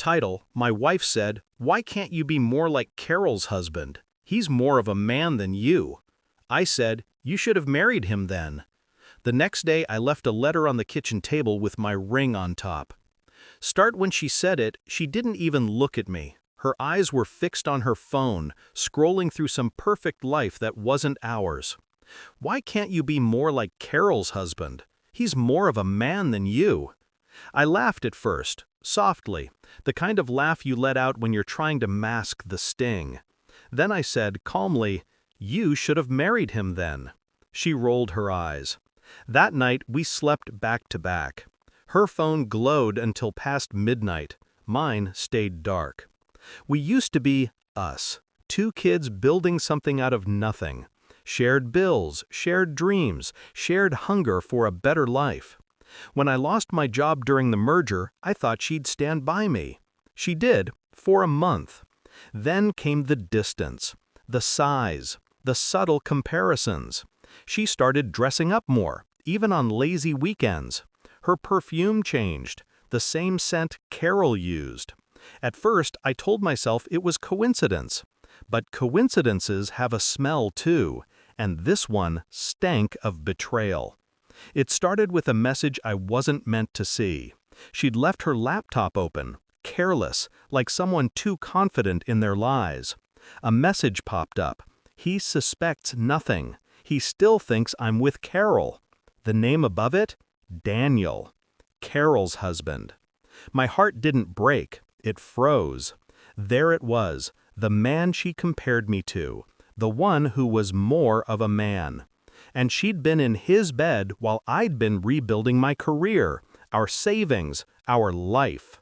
title, my wife said, "Why can't you be more like Carol's husband? He's more of a man than you." I said, "You should have married him then." The next day I left a letter on the kitchen table with my ring on top. Start when she said it, she didn't even look at me. Her eyes were fixed on her phone, scrolling through some perfect life that wasn't ours. "Why can't you be more like Carol's husband? He's more of a man than you." I laughed at first, softly, the kind of laugh you let out when you're trying to mask the sting. Then I said, calmly, "You should have married him then." She rolled her eyes. That night we slept back to back. Her phone glowed until past midnight. Mine stayed dark. We used to be us, two kids building something out of nothing. Shared bills, shared dreams, shared hunger for a better life. When I lost my job during the merger, I thought she'd stand by me. She did, for a month. Then came the distance, the size, the subtle comparisons. She started dressing up more, even on lazy weekends. Her perfume changed, the same scent Carol used. At first, I told myself it was coincidence. But coincidences have a smell too, and this one stank of betrayal. It started with a message I wasn't meant to see. She'd left her laptop open, careless, like someone too confident in their lies. A message popped up. "He suspects nothing. He still thinks I'm with Carol." The name above it? Daniel. Carol's husband. My heart didn't break. It froze. There it was, the man she compared me to, the one who was more of a man. And she'd been in his bed while I'd been rebuilding my career, our savings, our life.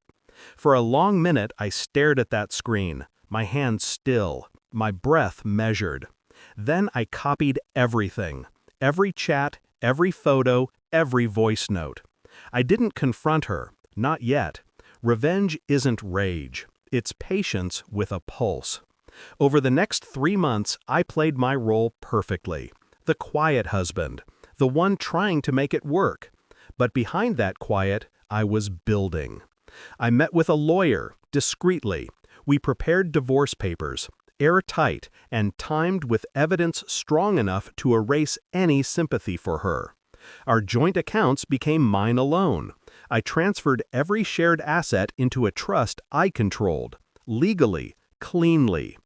For a long minute I stared at that screen, my hands still, my breath measured. Then I copied everything, every chat, every photo, every voice note. I didn't confront her, not yet. Revenge isn't rage, it's patience with a pulse. Over the next 3 months, I played my role perfectly. The quiet husband, the one trying to make it work. But behind that quiet, I was building. I met with a lawyer, discreetly. We prepared divorce papers, airtight and timed with evidence strong enough to erase any sympathy for her. Our joint accounts became mine alone. I transferred every shared asset into a trust I controlled, legally, cleanly.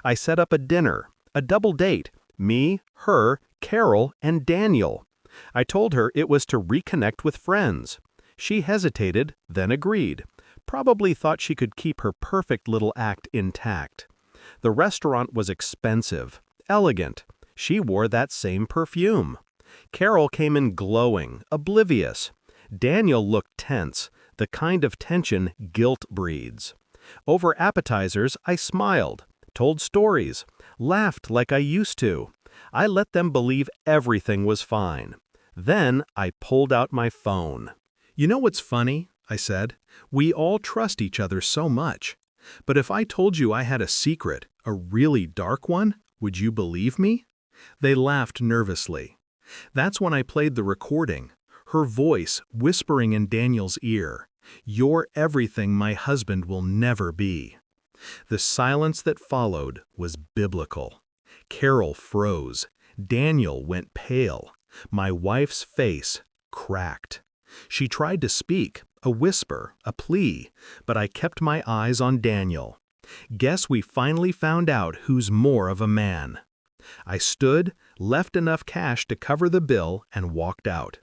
I set up a dinner, a double date, me, her, Carol, and Daniel. I told her it was to reconnect with friends. She hesitated, then agreed. Probably thought she could keep her perfect little act intact. The restaurant was expensive, elegant. She wore that same perfume. Carol came in glowing, oblivious. Daniel looked tense, the kind of tension guilt breeds. Over appetizers, I smiled, told stories, laughed like I used to. I let them believe everything was fine. Then I pulled out my phone. "You know what's funny?" I said. "We all trust each other so much. But if I told you I had a secret, a really dark one, would you believe me?" They laughed nervously. That's when I played the recording, her voice whispering in Daniel's ear, "You're everything my husband will never be." The silence that followed was biblical. Carol froze. Daniel went pale. My wife's face cracked. She tried to speak, a whisper, a plea, but I kept my eyes on Daniel. Guess we finally found out who's more of a man. I stood, left enough cash to cover the bill, and walked out.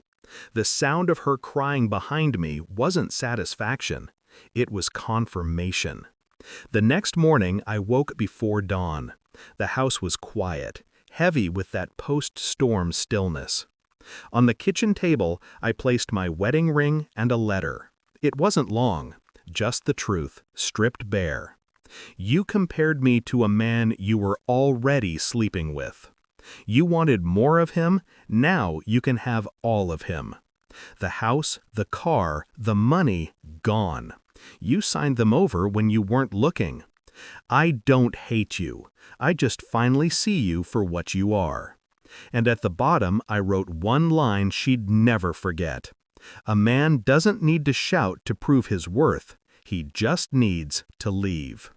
The sound of her crying behind me wasn't satisfaction. It was confirmation. The next morning I woke before dawn. The house was quiet, heavy with that post-storm stillness. On the kitchen table, I placed my wedding ring and a letter. It wasn't long, just the truth, stripped bare. You compared me to a man you were already sleeping with. You wanted more of him, now you can have all of him. The house, the car, the money, gone. You signed them over when you weren't looking. I don't hate you, I just finally see you for what you are. And at the bottom I wrote one line she'd never forget. A man doesn't need to shout to prove his worth. He just needs to leave.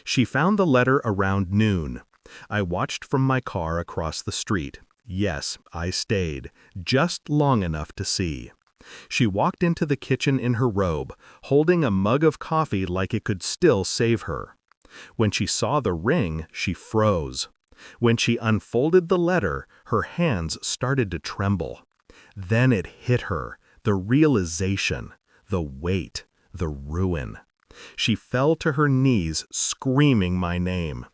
She found the letter around noon. I watched from my car across the street. Yes, I stayed, just long enough to see. She walked into the kitchen in her robe, holding a mug of coffee like it could still save her. When she saw the ring, she froze. When she unfolded the letter, her hands started to tremble. Then it hit her, the realization, the weight, the ruin. She fell to her knees, screaming my name.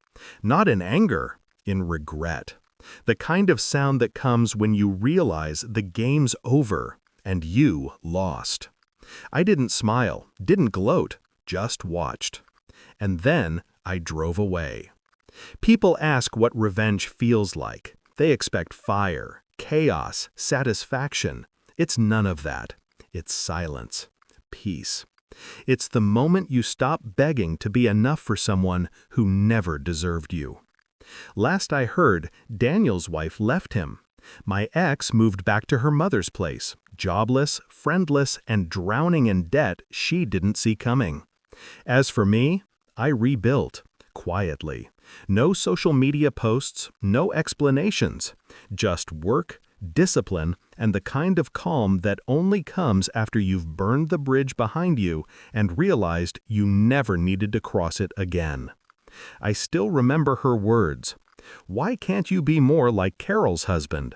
Not in anger, in regret. The kind of sound that comes when you realize the game's over and you lost. I didn't smile, didn't gloat, just watched. And then I drove away. People ask what revenge feels like. They expect fire, chaos, satisfaction. It's none of that. It's silence, peace. It's the moment you stop begging to be enough for someone who never deserved you. Last I heard, Daniel's wife left him. My ex moved back to her mother's place, jobless, friendless, and drowning in debt she didn't see coming. As for me, I rebuilt, quietly. No social media posts, no explanations, just work, discipline, and the kind of calm that only comes after you've burned the bridge behind you and realized you never needed to cross it again. I still remember her words. Why can't you be more like Carol's husband?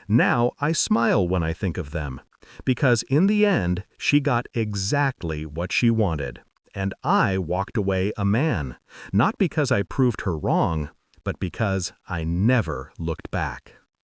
Now I smile when I think of them, because in the end, she got exactly what she wanted. And I walked away a man, not because I proved her wrong, but because I never looked back.